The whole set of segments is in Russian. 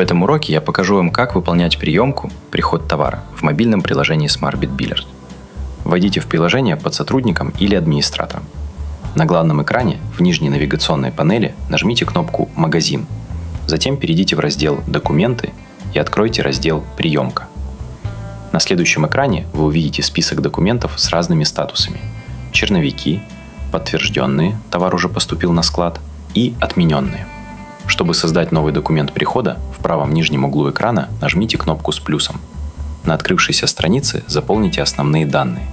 этом уроке я покажу вам, как выполнять приемку «Приход товара» в мобильном приложении SmartBit Billers. Войдите в приложение под сотрудником или администратором. На главном экране в нижней навигационной панели нажмите кнопку «Магазин». Затем перейдите в раздел «Документы» и откройте раздел «Приемка». На следующем экране вы увидите список документов с разными статусами: черновики, подтвержденные, товар уже поступил на склад, и отмененные. Чтобы создать новый документ прихода, в правом нижнем углу экрана нажмите кнопку с плюсом. На открывшейся странице заполните основные данные.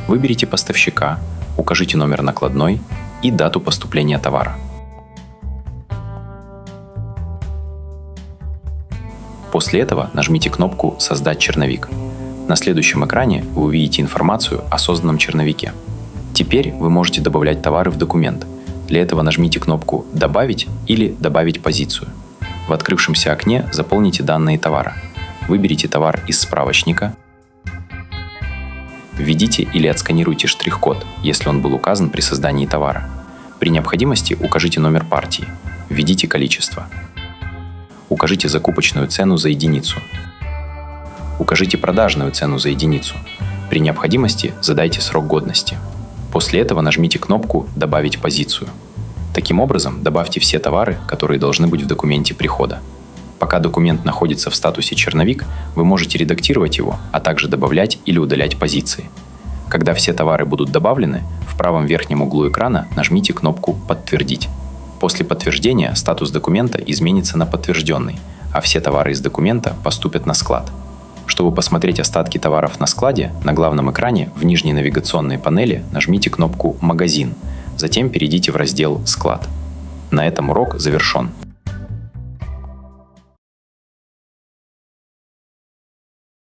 Выберите поставщика, укажите номер накладной и дату поступления товара. После этого нажмите кнопку «Создать черновик». На следующем экране вы увидите информацию о созданном черновике. Теперь вы можете добавлять товары в документ. Для этого нажмите кнопку «Добавить» или «Добавить позицию». В открывшемся окне заполните данные товара. Выберите товар из справочника. Введите или отсканируйте штрих-код, если он был указан при создании товара. При необходимости укажите номер партии. Введите количество. Укажите закупочную цену за единицу. Укажите продажную цену за единицу. При необходимости задайте срок годности. После этого нажмите кнопку «Добавить позицию». Таким образом, добавьте все товары, которые должны быть в документе прихода. Пока документ находится в статусе «Черновик», вы можете редактировать его, а также добавлять или удалять позиции. Когда все товары будут добавлены, в правом верхнем углу экрана нажмите кнопку «Подтвердить». После подтверждения статус документа изменится на подтвержденный, а все товары из документа поступят на склад. Чтобы посмотреть остатки товаров на складе, на главном экране в нижней навигационной панели нажмите кнопку «Магазин», затем перейдите в раздел «Склад». На этом урок завершен.